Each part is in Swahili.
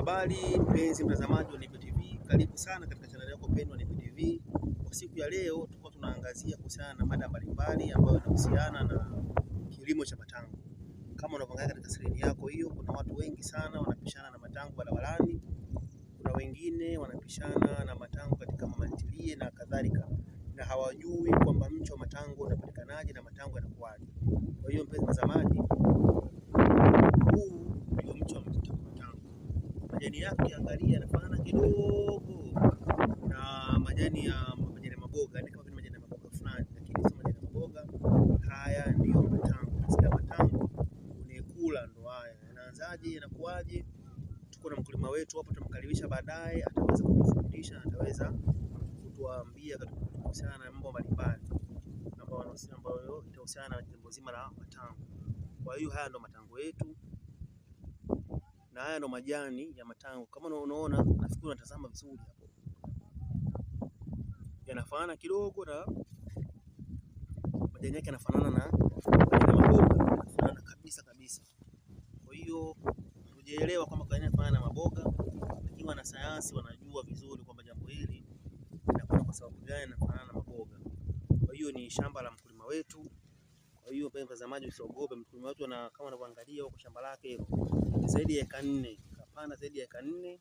Habari mpenzi mtazamaji wa Nepi TV, karibu sana katika channel yako pendwa Nepi TV. Kwa siku ya leo tulikuwa tunaangazia kuhusiana na mada mbalimbali ambayo inahusiana na kilimo cha matango. Kama unavyoangalia katika skrini yako hiyo, kuna watu wengi sana wanapishana na matango barabarani. Kuna wengine wanapishana na matango katika mamantilie na kadhalika, na hawajui kwamba mche wa matango unapatikanaje na matango yanakuwaje. Kwa hiyo mpenzi mtazamaji, huu ndio mche wa matango. Majani yake ukiangalia yanafanana kidogo na majani ya maboga, ni kama vile majani ya maboga fulani, lakini sio majani ya maboga. Haya ndio matango. Sasa matango unaikula ndo haya. Yanaanzaje, yanakuaje? Tuko na mkulima wetu hapo, tumkaribisha baadaye, ataweza kutufundisha, ataweza kutuambia kuhusiana na mambo mbalimbali ambayo itahusiana na jambo zima la matango. Kwa hiyo haya ndo matango yetu. Na haya ndo majani ya matango. Kama unaona, nafikiri unatazama vizuri hapo, yanafanana kidogo na majani yake, yanafanana na maboga, yanafanana kabisa. Kwa hiyo tujielewa kwamba kwa nini yanafanana na maboga, lakini wanasayansi wanajua vizuri kwamba jambo hili linakuwa kwa sababu gani yanafanana na maboga. Kwa hiyo ni shamba la mkulima wetu. Kwa hiyo mpenzi mtazamaji, usiogope. Mkulima wetu kama unavyoangalia huko shamba lake zaidi ya eka 4, kapanda zaidi ya eka 4,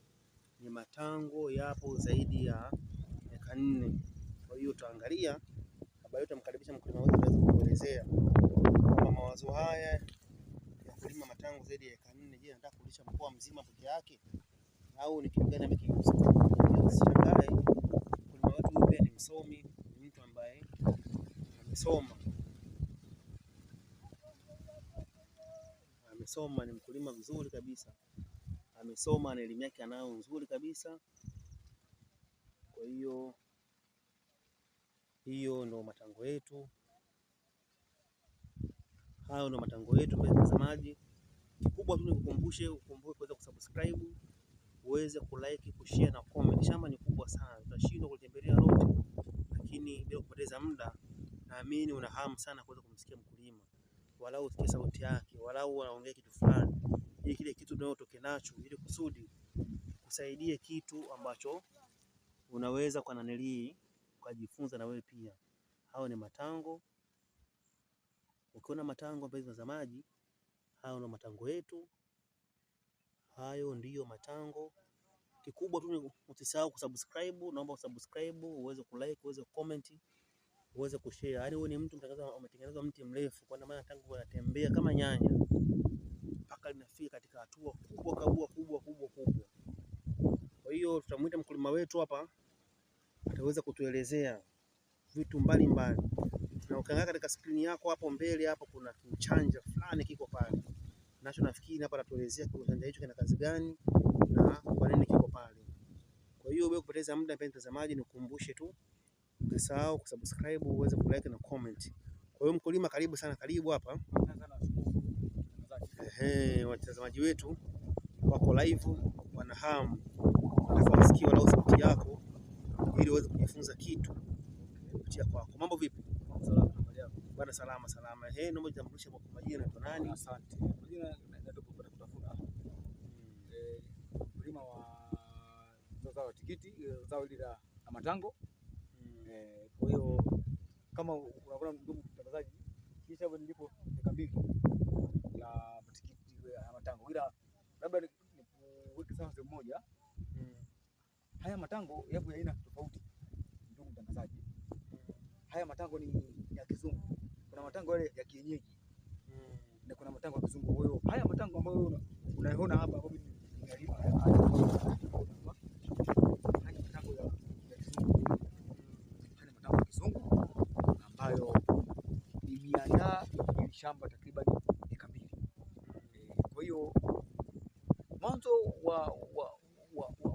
ni matango yapo zaidi ya eka 4. Kwa hiyo tutaangalia habari, tutamkaribisha mkulima wetu aweze kuelezea kwamba mawazo haya ya kulima matango zaidi ya eka 4, je, anataka kulisha mkoa mzima peke yake au ni kitu gani amekigusa? Usishangae, mkulima wetu pia ni msomi, ni mtu ambaye amesoma, ni mkulima vizuri kabisa, amesoma na elimu yake anayo nzuri kabisa. Kwa hiyo ndo matango yetu, hayo ndo matango yetu mtazamaji. Kikubwa tu nikukumbushe, ukumbuke kuweza kusubscribe, uweze kulike, kushare na comment. Shamba ni kubwa sana, tutashindwa kutembelea lote, lakini bila kupoteza muda, naamini una hamu sana kuweza kumsikia mkulima, walau usikie sauti yake, walau anaongea kitu fulani, ili kile kitu ndio utoke nacho, ili kusudi kusaidie kitu ambacho unaweza kwa nanelii ukajifunza na wewe pia. Hao ni matango. Ukiona matango mpenzi mtazamaji, hao ndio matango yetu. Hayo ndiyo matango. Kikubwa tu usisahau kusubscribe, naomba usubscribe, uweze kulike, uweze comment, uweze kushare. Yaani wewe ni mtu umetengeneza mti mrefu, kwa maana tango yanatembea kama nyanya mpaka linafika katika hatua kubwa. Kwa hiyo tutamuita mkulima wetu hapa, ataweza kutuelezea vitu mbalimbali. Na ukiangalia katika skrini yako hapo mbele hapo, kuna kichanja fulani kiko pale. Nacho nafikiri hapa atatuelezea kichanja hicho kina kazi gani na kwa nini kiko pale. Kwa hiyo wewe kupoteza muda mpenzi mtazamaji, nikukumbushe tu usisahau kusubscribe, uweze kulike na comment. Kwa hiyo mkulima, karibu sana, karibu hapa. Watazamaji wetu wako live, wana hamu wasikie walau sauti yako, ili uweze kujifunza kitu kupitia kwako. Mambo vipi? Bwana, salama. Naomba jitambulishe kwa majina, unaitwa nani? Asante. Majina naitwa Kutafuta. Mkulima wa zao la tikiti, zao hili la matango. Kwa hiyo kama unaona ndugu mtangazaji, kisha hapo nilipo eka 2 ya tikiti ya matango, ila labda nikuweke sawa sehemu moja. Haya matango yapo ya aina tofauti ndugu mtangazaji. Haya matango ni ya kizungu. Kuna matango yale ya kienyeji na kuna matango ya kizungu. Kwa hiyo haya matango ambayo unaona hapa hapo mimi ninalima haya matango ya kizungu. Haya matango ya kizungu ambayo nimeandaa ili shamba takriban eka 2. Kwa hiyo mwanzo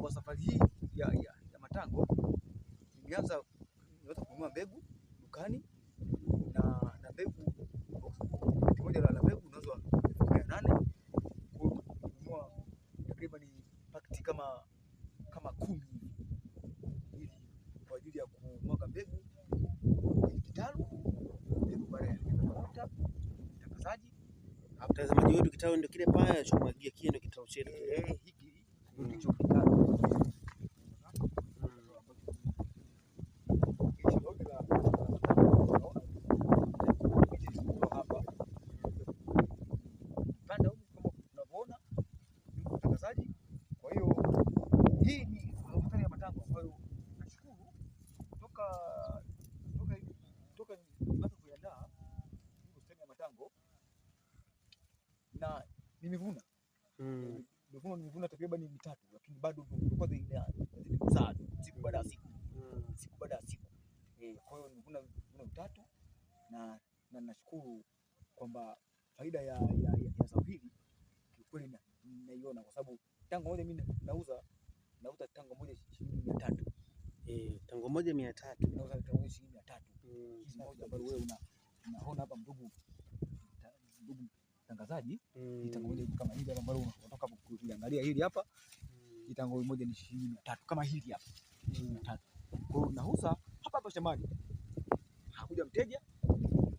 wa safari hii ya matango, nimeanza kununua mbegu dukani, na mbegu moja la mbegu unauzwa 800. Kununua takriban pakiti kama 10 ili kwa ajili ya kumwaga mbegu kwenye kitalu. Mbegu baada ya kuta mtangazaji, mtazamaji wetu, kitalu ndio kile pale anachomwagia, kile ndio kitalu chetu. Hiki nimevuna takriban mitatu, lakini bado kwanza inazidi kuzaa siku baada ya siku, siku baada ya siku. Kwa hiyo nimevuna mitatu na nashukuru kwamba faida ya zao hili kweli naiona, kwa sababu tango moja mimi nauza tango moja shilingi 300. Tango moja 300. Nauza tango moja shilingi 300. Hizi moja ambayo wewe unaona hapa ndugu mtangazaji, tango moja kama hili hapa ambalo unatoka kuangalia hili hapa, tango moja ni shilingi 300 kama hili hapa. 300. Kwa hiyo nauza hapa shambani. Hakuja mteja,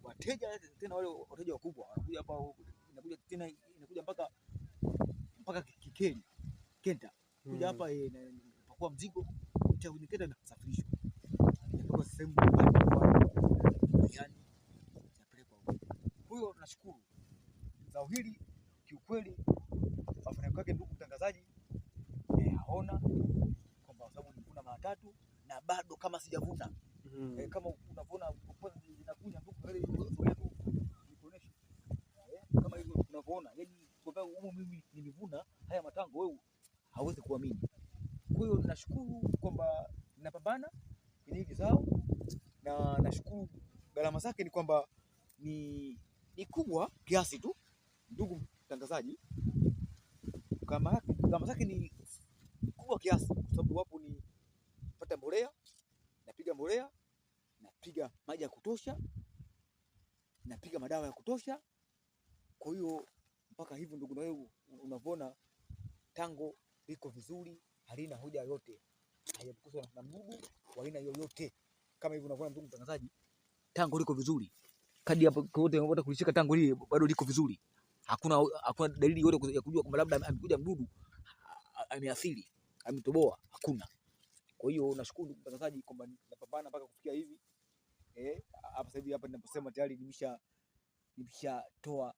wateja tena wale wateja wakubwa wanakuja hapa, inakuja tena inakuja mpaka Kikeli Kenta kuja hapa pakua mzigo cha kwenye Kenta na kusafirishwa inatoka sehemu yani inapelekwa huko. Kwa hiyo nashukuru zao hili kiukweli, mafanikio yake ndugu mtangazaji, haona kwamba sababu nivuna mara 3 na bado kama sijavuna. Kama unavuna zinakuja ndugu ile nikuonesha kama hivyo unavyoona, yani kwa sababu mimi nimevuna haya matango, wewe hauwezi kuamini. Kwa hiyo nashukuru kwamba ninapambana kwenye hili zao, na nashukuru gharama zake ni kwamba ni kubwa kiasi tu ndugu mtangazaji, kama gharama zake ni kubwa kiasi, kwa sababu wapo ni pata mbolea, napiga mbolea, napiga maji ya kutosha, napiga madawa ya kutosha. Kwa hiyo mpaka hivyo ndugu, na wewe unavyoona tango liko vizuri, halina hoja yoyote, hayakuswa na mdudu wa aina yoyote. Kama hivyo unavyoona ndugu mtangazaji, tango liko vizuri kadi hapo kote, unataka kulishika tango hili bado liko vizuri. Hakuna dalili yoyote ya kujua kwamba labda amekuja mdudu ameathiri, ametoboa, hakuna. Kwa hiyo nashukuru ndugu mtangazaji kwamba napambana mpaka kufikia hivi. Hapa sasa hivi hapa ninaposema tayari nimeshatoa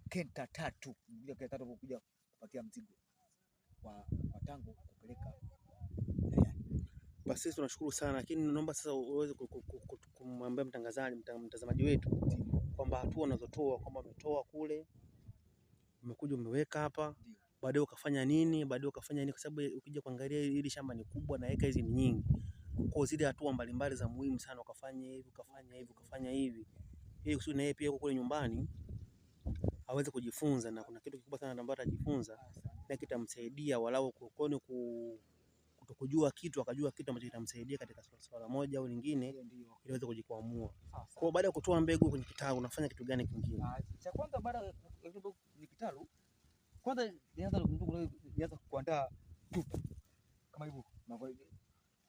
Kenta 3, Kenta 3 kuja kupakia mzigo wa tango kupeleka Ndayani. Basi tunashukuru sana, lakini naomba sasa uweze kumwambia mtazamaji wetu kwamba hatua unazotoa, kwamba umetoa kule, umekuja umeweka hapa, baadaye ukafanya nini, kwa sababu ukija kuangalia hili shamba ni kubwa na eka hizi ni nyingi. Kwa zile hatua mbalimbali za muhimu sana, ukafanya hivi ili kusudi na yeye pia kule nyumbani aweze kujifunza, na kuna kitu kikubwa sana ambacho atajifunza na kitamsaidia walau kukoni kutokujua kitu akajua kitu ambacho kitamsaidia katika swala moja au lingine, ili aweze kujikwamua. Kwa baada ya kutoa mbegu kwenye kitalu unafanya kitu gani kingine? Cha kwanza baada ya kutoa kwenye kitalu, kwanza nianza kuandaa tuta kama hivyo.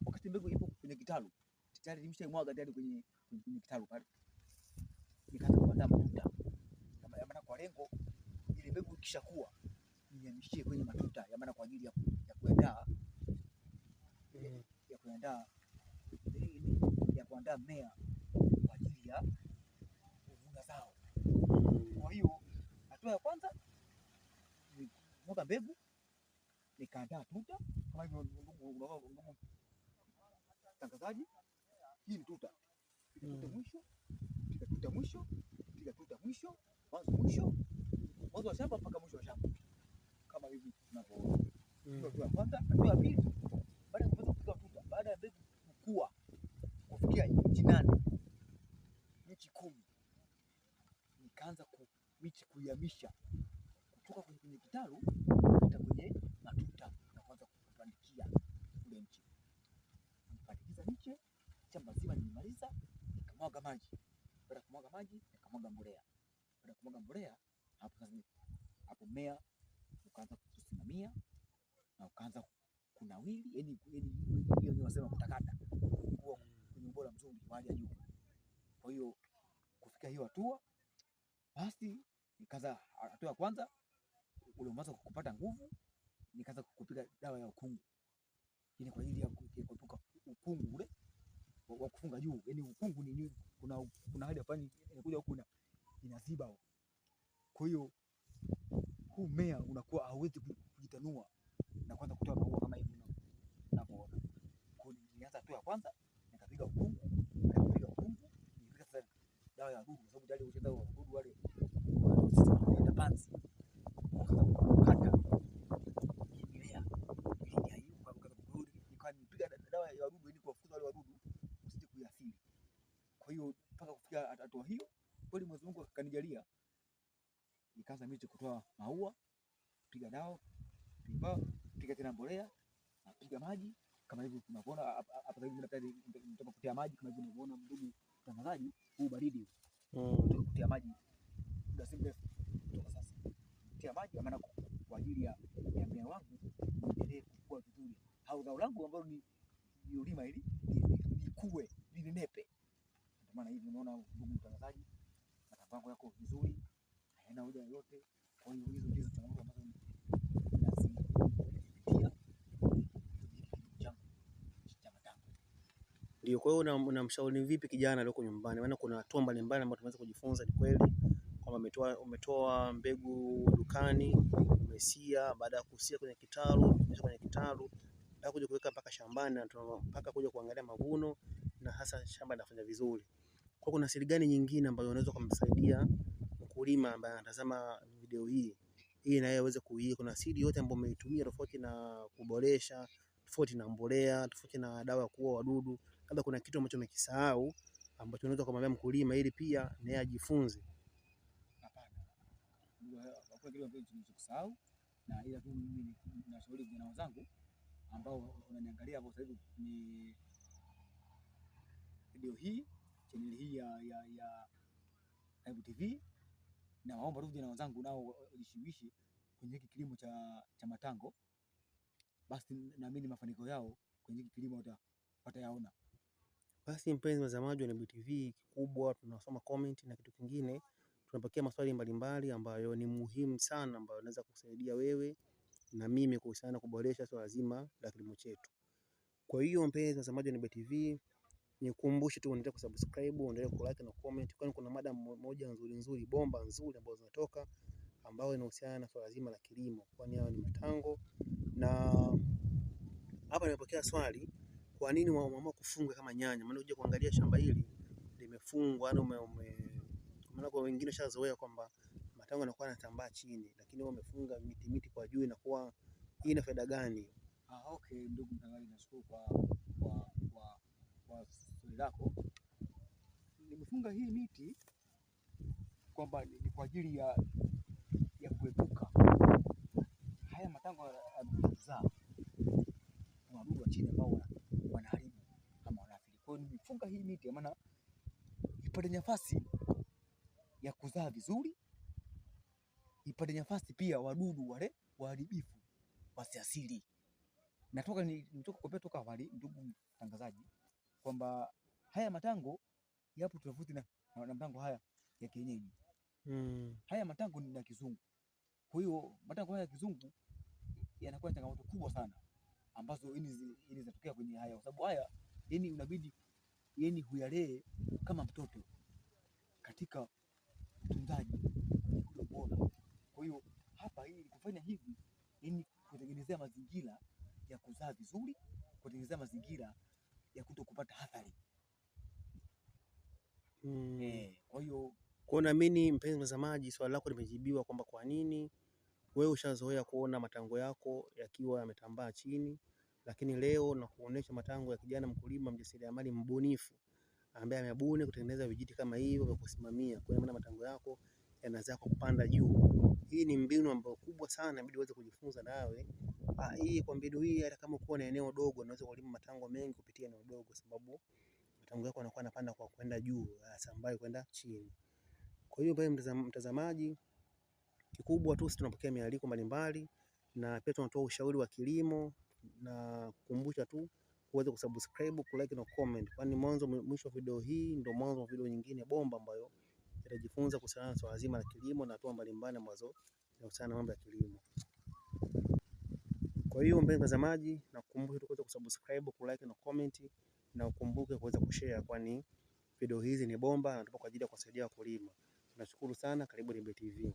Wakati mbegu ipo kwenye kitalu tayari nimeshaimwaga tayari kwenye kitalu pale, nikaanza kuandaa matuta kama maana, kwa lengo ile mbegu ikishakuwa nihamishie kwenye matuta ya maana, kwa ajili ya kuandaa mmea kwa ajili ya kuvuna zao. Kwa hiyo hatua ya kwanza ni kumwaga mbegu, nikaandaa tuta kama hivyo. Ndugu mtangazaji, hii ni tuta. Tuta mwisho, piga tuta mwisho, piga tuta mwisho, mwanzo wa shamba mpaka mwisho wa shamba kama hivi tunavyoona. Hatua ya kwanza. Hatua ya pili, baada ya kupiga tuta, baada ya mbegu kukua kufikia inchi 8, inchi 10, nikaanza kuihamisha kutoka kwenye kitalu hata kwenye matuta na kuanza kupandikia kule nchi. Nipandikiza miche shamba zima, nimemaliza, nikamwaga maji. Baada ya kumwaga maji, nikamwaga mbolea. Baada ya kumwaga mbolea, hapo mmea ukaanza kusimamia na ukaanza kunawili, yani hiyo wanasema kutakata, kuwa kwenye ubora mzuri wa hali ya juu. Kwa hiyo kufikia hiyo hatua, basi nikaanza hatua ya kwanza ule mwanzo kupata nguvu, nikaanza kupiga dawa ya ukungu, ili kwa ajili ya kuepuka ukungu ule wa kufunga juu. Yani ukungu ni kuna hali fulani inakuja huku inaziba. Kwa hiyo huu mmea unakuwa hauwezi kujitanua na kwanza kutoa maua kama hivi unavyoona. Kwa hiyo nilianza hatua ya kwanza, nikapiga ukungu, nikapiga sasa dawa ya wadudu, sababu tayari ushaanza wadudu wale sisi tunaita panzi, kata ametujalia ikaanza miti kutoa maua, piga dawa, piga tena mbolea, piga maji kama hivi tunavyoona hapa hivi. Daktari nimetoka kutia maji kama hivi unavyoona, ndugu mtangazaji, huu baridi kutia maji muda si mrefu kutoka sasa. Kutia maji maana kwa ajili ya mmea wangu uendelee kukua vizuri, au zao langu ambalo ni ulima hili likue linenepe. Ndio maana hivi unaona ndugu mtangazaji, matango yako vizuri, haina hoja yoyote. Kwa hiyo hizo ndizo changamoto ambazo ndio. Kwa hiyo unamshauri vipi kijana aliyoko nyumbani? Maana kuna hatua mbalimbali ambazo tunaweza kujifunza. Ni kweli kwamba umetoa mbegu dukani, umesia, baada ya kusia kwenye kitalu, baada kuja kuweka mpaka shambani na mpaka kuja kuangalia mavuno na hasa shamba linafanya vizuri. Kwa kuna siri gani nyingine ambayo unaweza kumsaidia mkulima ambaye anatazama video hii na yeye aweze kuiga? Kuna siri yote ambayo umeitumia tofauti na kuboresha, tofauti na mbolea, tofauti na dawa ya kuua wadudu? Labda kuna kitu ambacho umekisahau ambacho unaweza kumwambia mkulima ili pia naye ajifunze? Hapana, hakuna kitu ambacho nimesahau, na ila tu mimi ninashauri vijana wenzangu ambao unaniangalia hapo sasa hivi ni video hii, channel hii ya Karibu TV, na waomba tu vijana wenzangu nao wajishughulishe kwenye hiki kilimo cha matango, basi naamini mafanikio yao kwenye hiki kilimo watayaona. Basi mpenzi mtazamaji wa Nebuye TV, kikubwa tunasoma comment, na kitu kingine tunapokea maswali mbalimbali ambayo ni muhimu sana, ambayo yanaweza kusaidia wewe na mimi kuhusiana na kuboresha swala zima la kilimo chetu. Kwa hiyo mpenzi mtazamaji wa Nebuye TV, nikukumbushe tu uendelee kusubscribe, uendelee kulike na comment, kwani kuna mada moja nzuri, bomba nzuri ambazo zinatoka, ambayo inahusiana na swala zima la kilimo, kwani hao ni matango. Na hapa nimepokea swali, kwa nini wameamua kufunga kama nyanya? Maana uje kuangalia shamba hili limefungwa, maana kwa wengine shazoea kwamba matango yanakuwa yanatambaa chini, lakini wao wamefunga miti kwa juu. Inakuwa hii ina faida gani? Okay, ndugu mtangazaji, nashukuru kwa swali lako. Nimefunga hii miti kwamba ni kwa ajili ya kuepuka haya matango yanazaa wadudu wa chini ambao wanaharibu kama wanaathiri. Kwa hiyo nimefunga hii miti maana ipate nafasi ya kuzaa vizuri, ipate nafasi pia wadudu wale waharibifu wasiasili. Nimetoka kuambia toka awali, ndugu mtangazaji, kwamba haya matango yapo tofauti na matango haya ya kienyeji. Haya matango ni ya kizungu. Kwa hiyo matango haya ya kizungu yanakuwa changamoto kubwa sana ambazo zinatokea kwenye haya, kwa sababu haya unabidi huyalee kama mtoto katika utunzaji bora. Kwa hiyo hapa kufanya hivi kutengenezea mazingira ya kuzaa vizuri, kutengenezea mazingira ya kutokupata athari. Kwa hiyo naamini mpenzi mtazamaji, swali lako limejibiwa kwamba kwa nini wewe ushazoea kuona matango yako yakiwa yametambaa chini, lakini leo na kuonesha matango ya kijana mkulima mjasiriamali mbunifu ambaye amebuni kutengeneza vijiti kama hivyo vya kusimamia, kwa maana matango yako yanazaa kwa kupanda juu. Hii ni mbinu ambayo kubwa sana, inabidi uweze kujifunza nawe. Kwa mbinu hii, hata kama uko na eneo dogo, unaweza kulima matango mengi kupitia eneo dogo, sababu matango yako yanakuwa yanapanda kwa kwenda juu, hayasambai kwenda chini. Kwa hiyo mtazamaji, kikubwa tu sisi tunapokea mialiko mbalimbali, na pia tunatoa ushauri wa kilimo, na kukumbusha tu uweze kusubscribe, kulike na comment, kwani mwisho wa video hii ndio mwanzo wa video nyingine bomba ambayo itajifunza kuhusiana na swala zima la kilimo na hatua mbalimbali ambazo zinahusiana na mambo ya kilimo. Kwa hiyo mpenzi mtazamaji, nakukumbusha tu kuweza kusubscribe, kulike na comment, na ukumbuke kuweza kushare, kwani video hizi ni bomba na tupo kwa ajili ya kusaidia wakulima. Tunashukuru sana, karibu Nebuye TV.